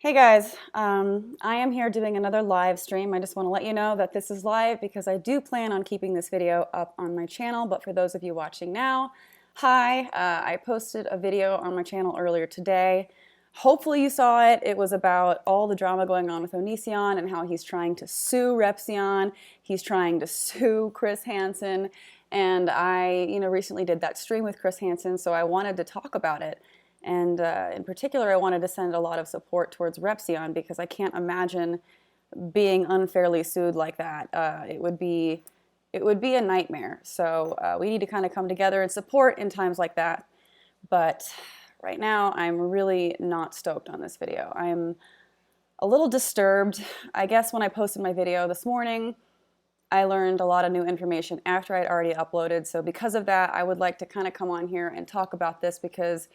Hey guys, I am here doing another live stream. I just want to let you know that this is live because I do plan on keeping this video up on my channel, but for those of you watching now, hi, I posted a video on my channel earlier today. Hopefully you saw it. It was about all the drama going on with Onision and how he's trying to sue Repzion. He's trying to sue Chris Hansen, and I, recently did that stream with Chris Hansen, so I wanted to talk about it. And in particular, I wanted to send a lot of support towards Repzion because I can't imagine being unfairly sued like that. It would be a nightmare. So we need to kind of come together and support in times like that. But right now, I'm really not stoked on this video. I'm a little disturbed. I guess when I posted my video this morning, I learned a lot of new information after I'd already uploaded. So because of that, I would like to kind of come on here and talk about this because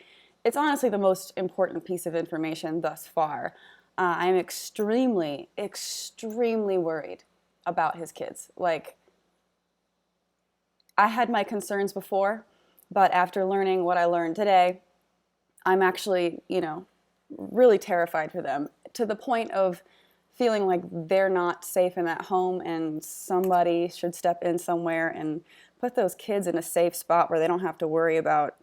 it's honestly the most important piece of information thus far. I'm extremely, extremely worried about his kids. Like, I had my concerns before, but after learning what I learned today, I'm actually, really terrified for them to the point of feeling like they're not safe in that home and somebody should step in somewhere and put those kids in a safe spot where they don't have to worry about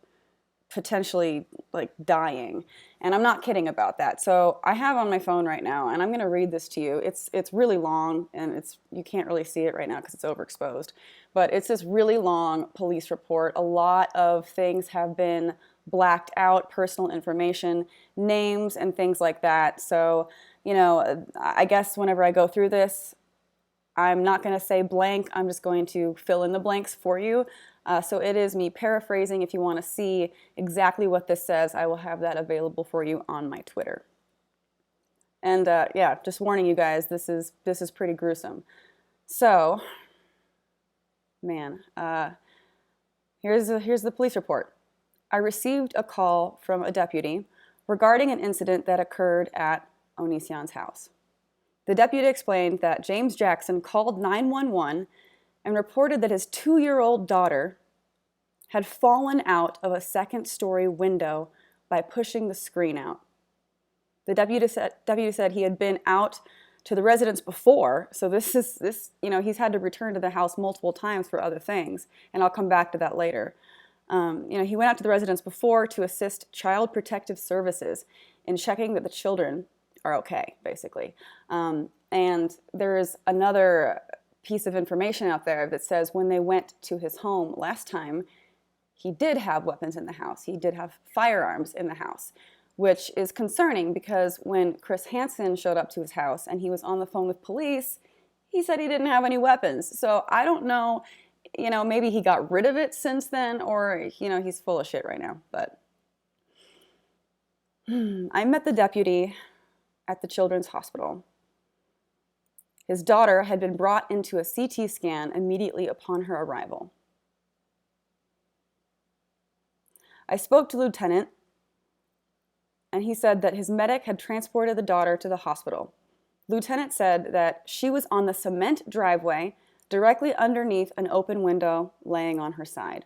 potentially like dying. And I'm not kidding about that. So I have on my phone right now, and I'm going to read this to you. It's really long, and you can't really see it right now because it's overexposed. But it's this really long police report. A lot of things have been blacked out, personal information, names, and things like that. So, I guess whenever I go through this, I'm not going to say blank. I'm just going to fill in the blanks for you. So it is me paraphrasing. If you want to see exactly what this says, I will have that available for you on my Twitter. And yeah, just warning you guys, this is pretty gruesome. So, man, here's the police report. I received a call from a deputy regarding an incident that occurred at Onision's house. The deputy explained that James Jackson called 911 and reported that his 2-year-old daughter had fallen out of a second-story window by pushing the screen out. The deputy said he had been out to the residence before, so he's had to return to the house multiple times for other things, and I'll come back to that later. He went out to the residence before to assist Child Protective Services in checking that the children are okay, basically. And there is another piece of information out there that says when they went to his home last time, he did have weapons in the house. He did have firearms in the house, which is concerning because when Chris Hansen showed up to his house and he was on the phone with police, he said he didn't have any weapons. So I don't know, maybe he got rid of it since then, or, he's full of shit right now. But I met the deputy at the children's hospital. His daughter had been brought into a CT scan immediately upon her arrival. I spoke to Lieutenant, and he said that his medic had transported the daughter to the hospital. Lieutenant said that she was on the cement driveway directly underneath an open window laying on her side.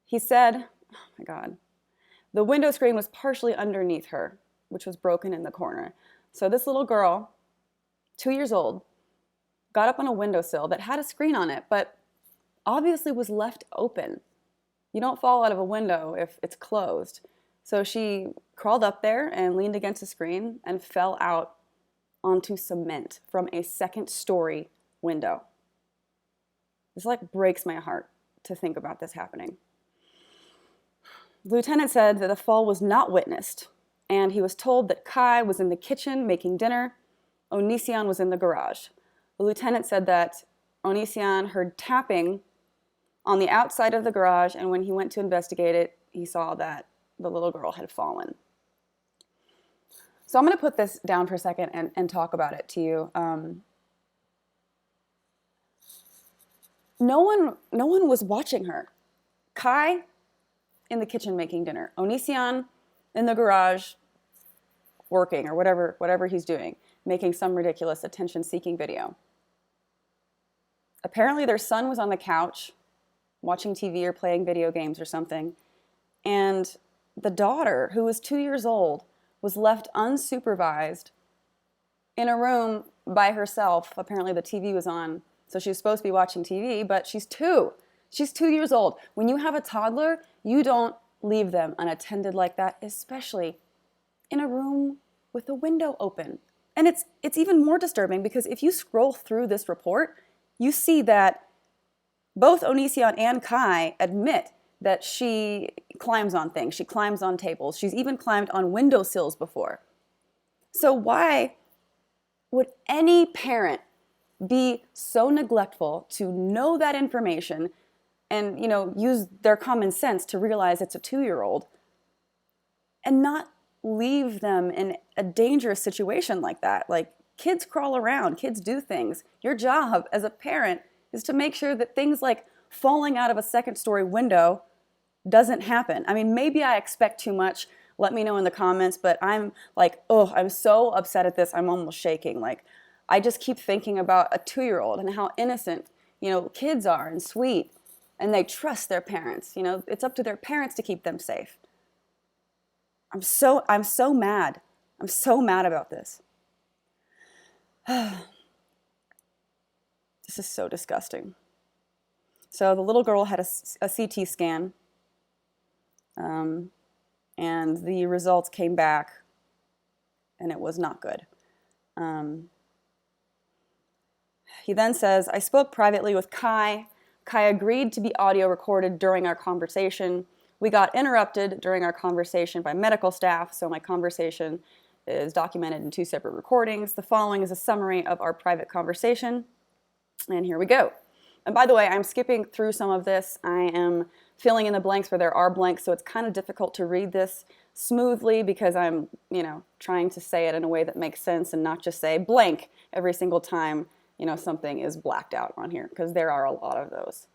He said, oh my God, the window screen was partially underneath her, which was broken in the corner. So this little girl, 2 years old, got up on a windowsill that had a screen on it, but obviously was left open. You don't fall out of a window if it's closed. So she crawled up there and leaned against the screen and fell out onto cement from a second-story window. This breaks my heart to think about this happening. The lieutenant said that the fall was not witnessed, and he was told that Kai was in the kitchen making dinner. Onision was in the garage. The lieutenant said that Onision heard tapping on the outside of the garage, and when he went to investigate it, he saw that the little girl had fallen. So I'm going to put this down for a second and talk about it to you. No one was watching her. Kai in the kitchen making dinner. Onision in the garage working or whatever he's doing, making some ridiculous attention-seeking video. Apparently their son was on the couch watching TV or playing video games or something, and the daughter, who was 2 years old, was left unsupervised in a room by herself. Apparently the TV was on, so she was supposed to be watching TV, but she's 2. She's 2 years old. When you have a toddler, you don't leave them unattended like that, especially in a room with a window open. And it's even more disturbing because if you scroll through this report, you see that both Onision and Kai admit that she climbs on things. She climbs on tables. She's even climbed on windowsills before. So why would any parent be so neglectful to know that information and, use their common sense to realize it's a 2-year-old and not leave them in a dangerous situation like that? Like, kids crawl around, kids do things. Your job as a parent is to make sure that things like falling out of a second-story window doesn't happen. I mean, maybe I expect too much. Let me know in the comments, but I'm like, I'm so upset at this. I'm almost shaking. Like, I just keep thinking about a 2-year-old and how innocent, kids are and sweet, and they trust their parents. It's up to their parents to keep them safe. I'm so mad. I'm so mad about this. This is so disgusting. So the little girl had a CT scan, and the results came back, and it was not good. He then says, I spoke privately with Kai. Kai agreed to be audio recorded during our conversation. We got interrupted during our conversation by medical staff, so my conversation is documented in 2 separate recordings. The following is a summary of our private conversation, and here we go. And by the way, I'm skipping through some of this. I am filling in the blanks where there are blanks, so it's kind of difficult to read this smoothly because I'm, trying to say it in a way that makes sense and not just say blank every single time, something is blacked out on here, because there are a lot of those.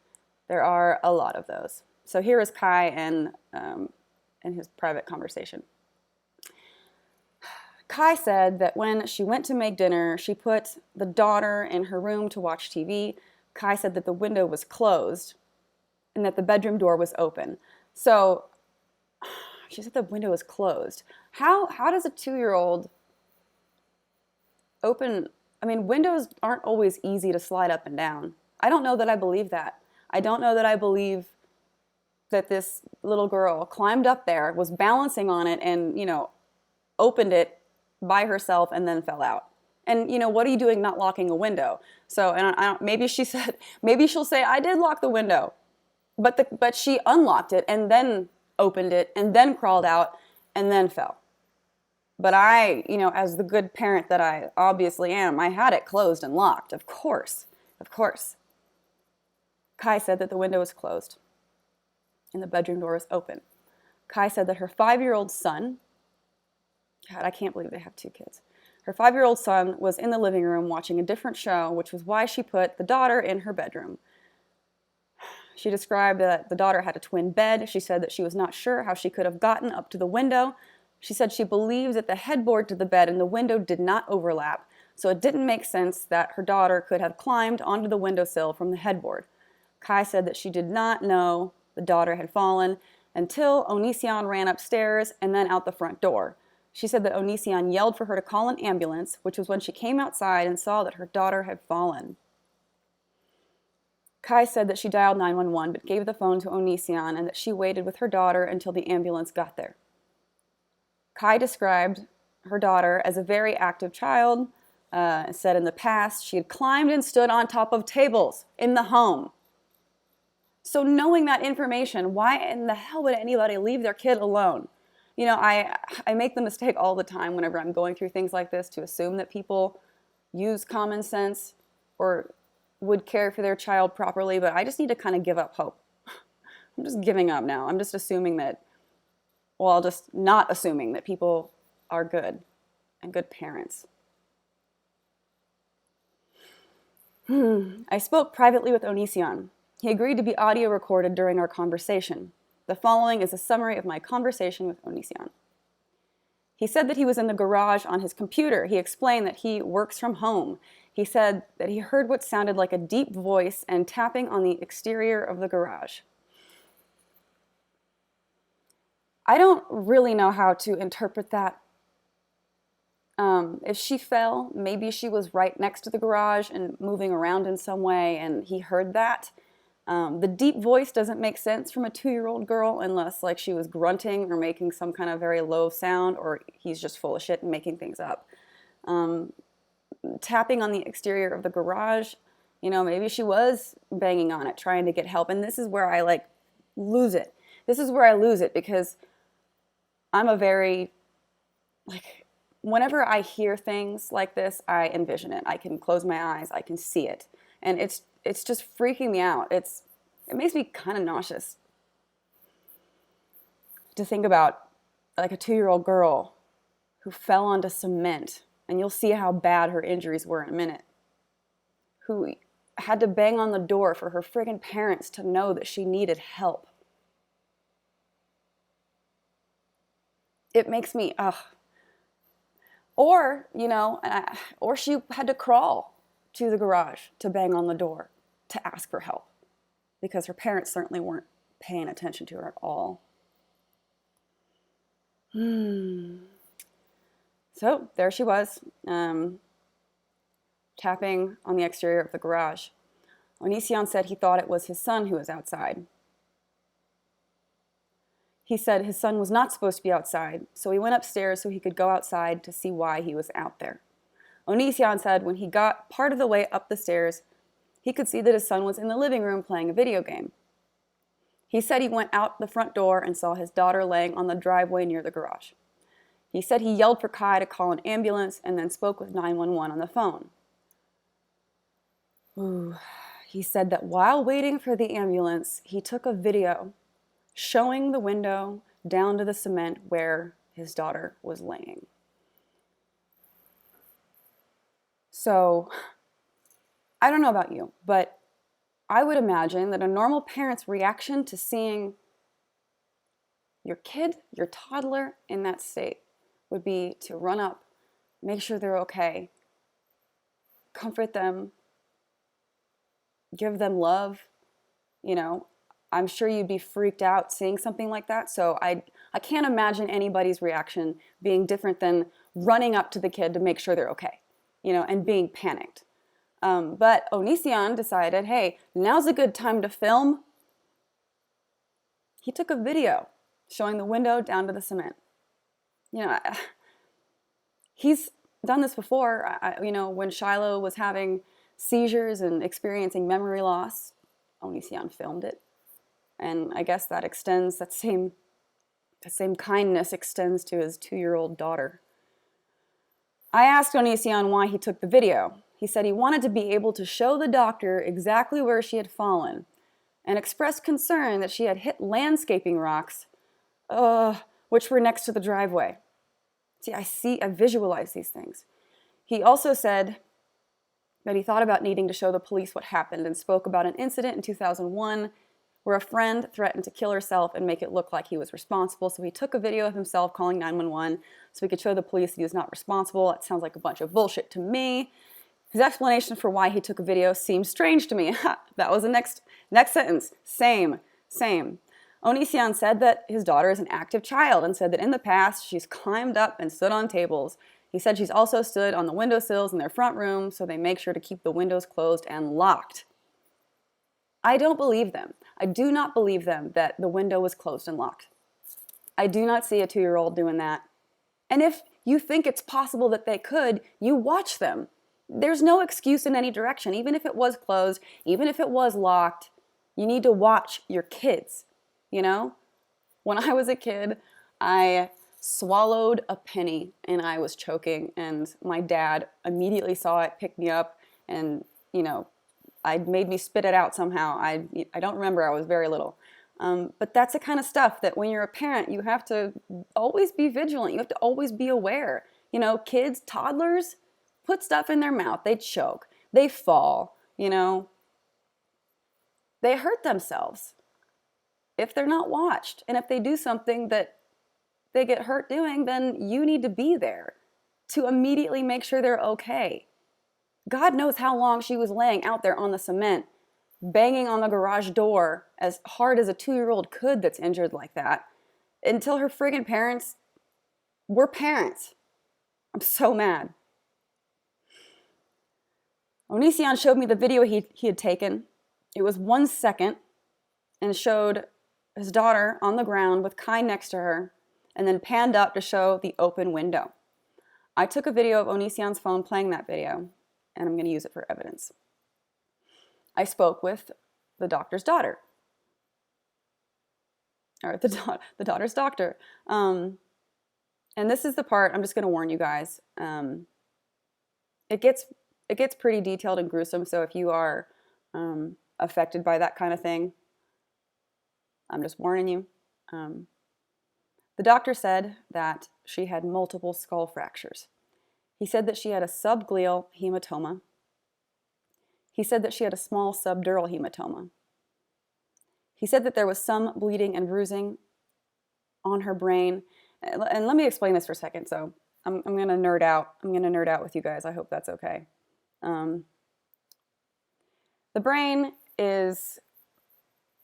There are a lot of those. So here is Kai and his private conversation. Kai said that when she went to make dinner, she put the daughter in her room to watch TV. Kai said that the window was closed and that the bedroom door was open. So she said the window was closed. How does a 2-year-old open? I mean, windows aren't always easy to slide up and down. I don't know that I believe that. I don't know that I believe that this little girl climbed up there, was balancing on it, and, opened it by herself and then fell out. And, what are you doing not locking a window? So, and maybe she'll say, I did lock the window. But she unlocked it and then opened it and then crawled out and then fell. But I, as the good parent that I obviously am, I had it closed and locked, of course. Kai said that the window was closed and the bedroom door was open. Kai said that her 5-year-old son, God, I can't believe they have 2 kids. Her 5-year-old son was in the living room watching a different show, which was why she put the daughter in her bedroom. She described that the daughter had a twin bed. She said that she was not sure how she could have gotten up to the window. She said she believes that the headboard to the bed and the window did not overlap, so it didn't make sense that her daughter could have climbed onto the windowsill from the headboard. Kai said that she did not know the daughter had fallen until Onision ran upstairs and then out the front door. She said that Onision yelled for her to call an ambulance, which was when she came outside and saw that her daughter had fallen. Kai said that she dialed 911 but gave the phone to Onision and that she waited with her daughter until the ambulance got there. Kai described her daughter as a very active child, said in the past she had climbed and stood on top of tables in the home. So knowing that information, why in the hell would anybody leave their kid alone? I make the mistake all the time whenever I'm going through things like this to assume that people use common sense or would care for their child properly, but I just need to kind of give up hope. I'm just giving up now. I'm just assuming that, just not assuming that people are good and good parents. I spoke privately with Onision. He agreed to be audio recorded during our conversation. The following is a summary of my conversation with Onision. He said that he was in the garage on his computer. He explained that he works from home. He said that he heard what sounded like a deep voice and tapping on the exterior of the garage. I don't really know how to interpret that If she fell, maybe she was right next to the garage and moving around in some way, and he heard that. The deep voice doesn't make sense from a 2-year-old girl unless like she was grunting or making some kind of very low sound, or he's just full of shit and making things up. Tapping on the exterior of the garage, maybe she was banging on it, trying to get help. And this is where I like lose it. This is where I lose it because I'm a very, like, whenever I hear things like this, I envision it. I can close my eyes, I can see it. And it's just freaking me out. It makes me kind of nauseous to think about like a 2-year-old girl who fell onto cement, and you'll see how bad her injuries were in a minute, who had to bang on the door for her friggin' parents to know that she needed help. It makes me, ugh. Or, or she had to crawl to the garage to bang on the door to ask for help because her parents certainly weren't paying attention to her at all. So there she was, tapping on the exterior of the garage. Onision said he thought it was his son who was outside. He said his son was not supposed to be outside, so he went upstairs so he could go outside to see why he was out there. Onision said when he got part of the way up the stairs, he could see that his son was in the living room playing a video game. He said he went out the front door and saw his daughter laying on the driveway near the garage. He said he yelled for Kai to call an ambulance and then spoke with 911 on the phone. He said that while waiting for the ambulance, he took a video showing the window down to the cement where his daughter was laying. So, I don't know about you, but I would imagine that a normal parent's reaction to seeing your kid, your toddler, in that state would be to run up, make sure they're okay, comfort them, give them love. I'm sure you'd be freaked out seeing something like that. So I can't imagine anybody's reaction being different than running up to the kid to make sure they're okay, and being panicked. But Onision decided, hey, now's a good time to film. He took a video showing the window down to the cement. He's done this before. When Shiloh was having seizures and experiencing memory loss, Onision filmed it. And I guess that extends, that same kindness extends to his 2-year-old daughter. I asked Onision why he took the video. He said he wanted to be able to show the doctor exactly where she had fallen and expressed concern that she had hit landscaping rocks, which were next to the driveway. See, I visualize these things. He also said that he thought about needing to show the police what happened and spoke about an incident in 2001 where a friend threatened to kill herself and make it look like he was responsible. So he took a video of himself calling 911 so he could show the police that he was not responsible. It sounds like a bunch of bullshit to me. His explanation for why he took a video seemed strange to me. That was the next sentence. Same. Onision said that his daughter is an active child and said that in the past she's climbed up and stood on tables. He said she's also stood on the windowsills in their front room, so they make sure to keep the windows closed and locked. I don't believe them. I do not believe them that the window was closed and locked. I do not see a 2-year-old doing that. And if you think it's possible that they could, you watch them. There's no excuse in any direction. Even if it was closed, even if it was locked, you need to watch your kids, When I was a kid, I swallowed a penny and I was choking, and my dad immediately saw it, picked me up, and, I made me spit it out somehow. I don't remember. I was very little. But that's the kind of stuff that when you're a parent, you have to always be vigilant. You have to always be aware. Kids, toddlers, put stuff in their mouth. They choke. They fall. They hurt themselves if they're not watched. And if they do something that they get hurt doing, then you need to be there to immediately make sure they're okay. God knows how long she was laying out there on the cement, banging on the garage door as hard as a 2-year-old could that's injured like that, until her friggin' parents were parents. I'm so mad. Onision showed me the video he had taken. It was 1 second and showed his daughter on the ground with Kai next to her and then panned up to show the open window. I took a video of Onision's phone playing that video, and I'm going to use it for evidence. I spoke with the doctor's daughter, or the daughter's doctor. And this is the part, I'm just going to warn you guys. It gets pretty detailed and gruesome, so if you are affected by that kind of thing, I'm just warning you. The doctor said that she had multiple skull fractures. He said that she had a subgleal hematoma. He said that she had a small subdural hematoma. He said that there was some bleeding and bruising on her brain. And let me explain this for a second. So I'm going to nerd out. I'm going to nerd out with you guys. I hope that's okay. The brain is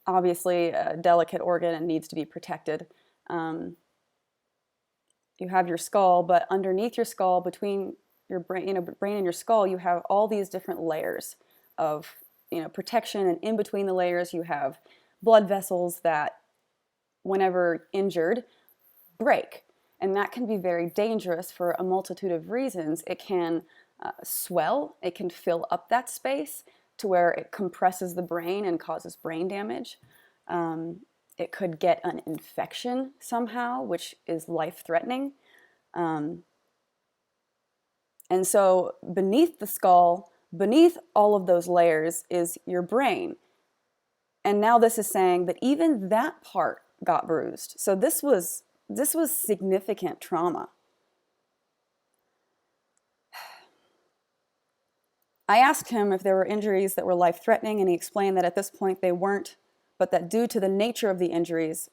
obviously a delicate organ and needs to be protected. You have your skull, but underneath your skull, between your brain, brain and your skull, you have all these different layers of, protection, and in between the layers, you have blood vessels that, whenever injured, break, and that can be very dangerous for a multitude of reasons. It can swell, it can fill up that space to where it compresses the brain and causes brain damage. It could get an infection somehow, which is life-threatening. And so beneath the skull, beneath all of those layers, is your brain. And now this is saying that even that part got bruised. So this was significant trauma. I asked him if there were injuries that were life-threatening, and he explained that at this point they weren't, but that due to the nature of the injuries,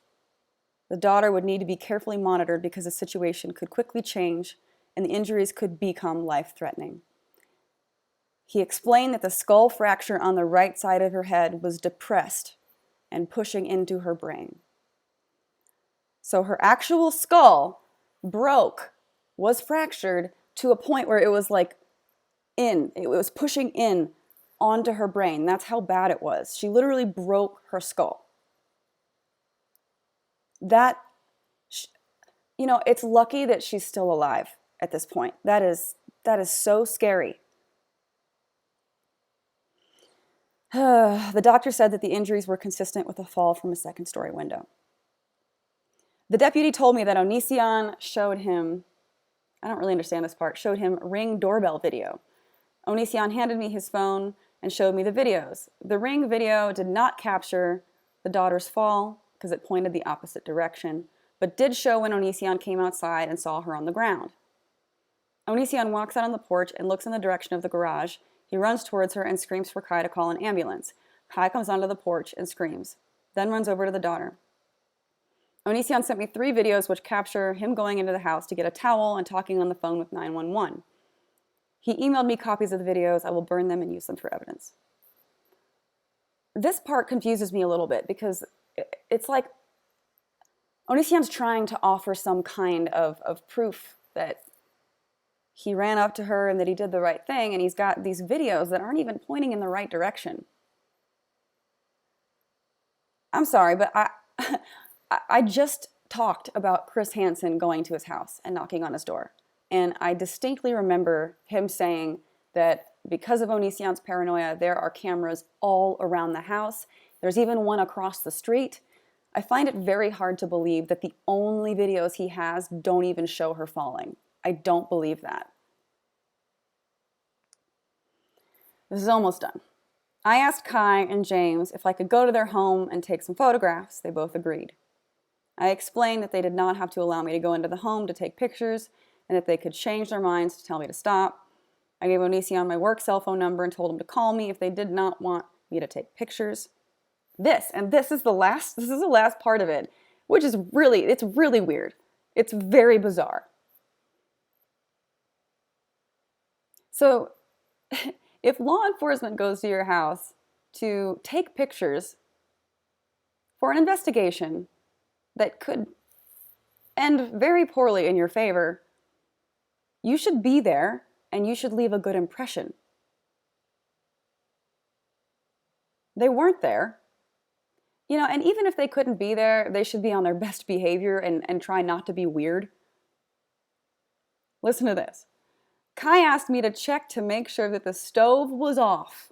the daughter would need to be carefully monitored because the situation could quickly change and the injuries could become life-threatening. He explained that the skull fracture on the right side of her head was depressed and pushing into her brain. So her actual skull was fractured to a point where it was it was pushing in onto her brain. That's how bad it was. She literally broke her skull. It's lucky that she's still alive at this point. That is so scary. The doctor said that the injuries were consistent with a fall from a second-story window. The deputy told me that Onision showed him, I don't really understand this part, showed him Ring doorbell video. Onision handed me his phone and showed me the videos. The Ring video did not capture the daughter's fall because it pointed the opposite direction, but did show when Onision came outside and saw her on the ground. Onision walks out on the porch and looks in the direction of the garage. He runs towards her and screams for Kai to call an ambulance. Kai comes onto the porch and screams, then runs over to the daughter. Onision sent me 3 videos which capture him going into the house to get a towel and talking on the phone with 911. He emailed me copies of the videos. I will burn them and use them for evidence. This part confuses me a little bit because it's like Onision's trying to offer some kind of proof that he ran up to her and that he did the right thing, and he's got these videos that aren't even pointing in the right direction. I'm sorry, but I just talked about Chris Hansen going to his house and knocking on his door. And I distinctly remember him saying that because of Onision's paranoia, there are cameras all around the house. There's even one across the street. I find it very hard to believe that the only videos he has don't even show her falling. I don't believe that. This is almost done. I asked Kai and James if I could go to their home and take some photographs. They both agreed. I explained that they did not have to allow me to go into the home to take pictures and that they could change their minds to tell me to stop. I gave Onision my work cell phone number and told him to call me if they did not want me to take pictures. This is the last part of it, which is it's really weird. It's very bizarre. So, if law enforcement goes to your house to take pictures for an investigation that could end very poorly in your favor, You should be there and you should leave a good impression. They weren't there. And even if they couldn't be there, they should be on their best behavior and try not to be weird. Listen to this. Kai asked me to check to make sure that the stove was off,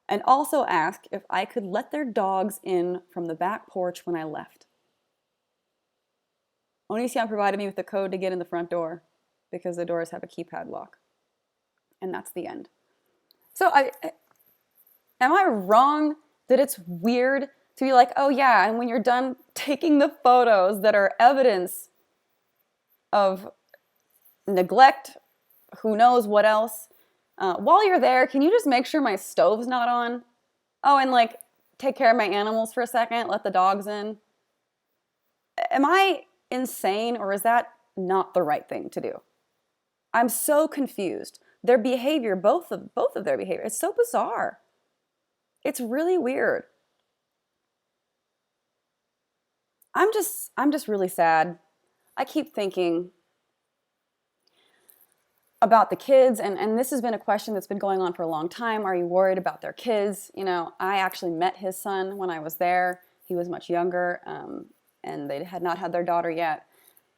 and also asked if I could let their dogs in from the back porch when I left. Onision provided me with the code to get in the front door because the doors have a keypad lock. And that's the end. So am I wrong that it's weird to be like, oh yeah, and when you're done taking the photos that are evidence of neglect, who knows what else, while you're there, can you just make sure my stove's not on? Oh, and like take care of my animals for a second, let the dogs in. Am I insane, or is that not the right thing to do? I'm so confused. Their behavior, both of their behavior, it's so bizarre. It's really weird. I'm just really sad. I keep thinking about the kids, and this has been a question that's been going on for a long time. Are you worried about their kids? I actually met his son when I was there. He was much younger, and they had not had their daughter yet.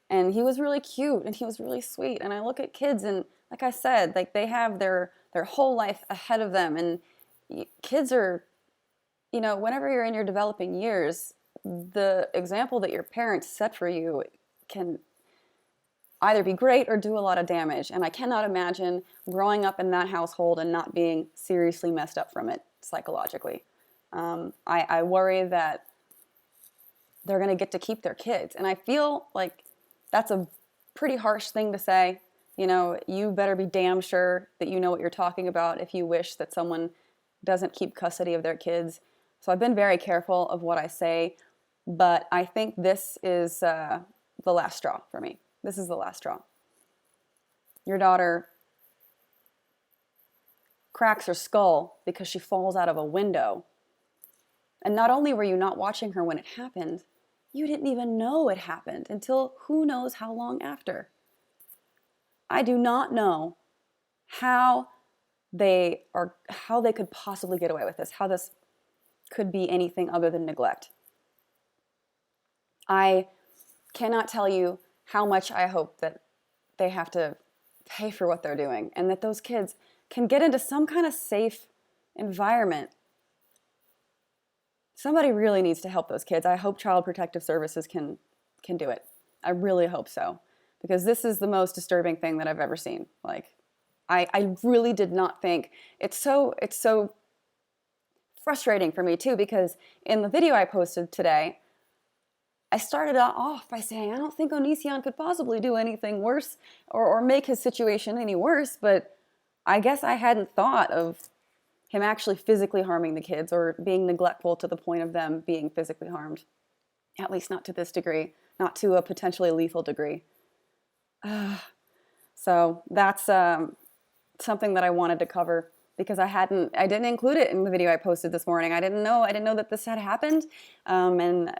And he was really cute, and he was really sweet. And I look at kids, and like I said, like they have their whole life ahead of them. And kids are, whenever you're in your developing years, the example that your parents set for you can either be great or do a lot of damage. And I cannot imagine growing up in that household and not being seriously messed up from it psychologically. I worry that they're going to get to keep their kids. And I feel like that's a pretty harsh thing to say. You better be damn sure that you know what you're talking about if you wish that someone doesn't keep custody of their kids. So I've been very careful of what I say, but I think this is the last straw for me. This is the last straw. Your daughter cracks her skull because she falls out of a window. And not only were you not watching her when it happened, you didn't even know it happened until who knows how long after. I do not know how they could possibly get away with this, how this could be anything other than neglect. I cannot tell you how much I hope that they have to pay for what they're doing and that those kids can get into some kind of safe environment. Somebody really needs to help those kids. I hope Child Protective Services can do it. I really hope so, because this is the most disturbing thing that I've ever seen. Like, I really did not think it's so frustrating for me too, because in the video I posted today, I started off by saying, I don't think Onision could possibly do anything worse or make his situation any worse, but I guess I hadn't thought of him actually physically harming the kids or being neglectful to the point of them being physically harmed. At least not to this degree, not to a potentially lethal degree. So that's something that I wanted to cover, because I didn't include it in the video I posted this morning. I didn't know that this had happened. And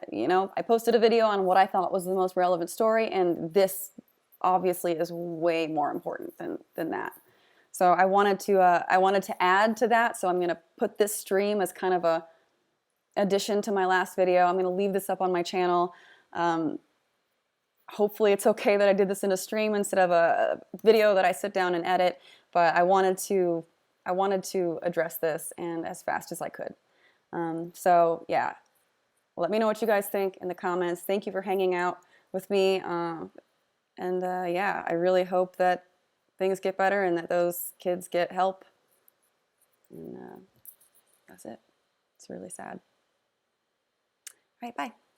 I posted a video on what I thought was the most relevant story, and this obviously is way more important than that. So I wanted to add to that. So I'm going to put this stream as kind of a addition to my last video. I'm going to leave this up on my channel. Hopefully it's okay that I did this in a stream instead of a video that I sit down and edit, but I wanted to address this and as fast as I could. So yeah, let me know what you guys think in the comments. Thank you for hanging out with me. Yeah, I really hope that things get better and that those kids get help. And that's it. It's really sad. All right, bye.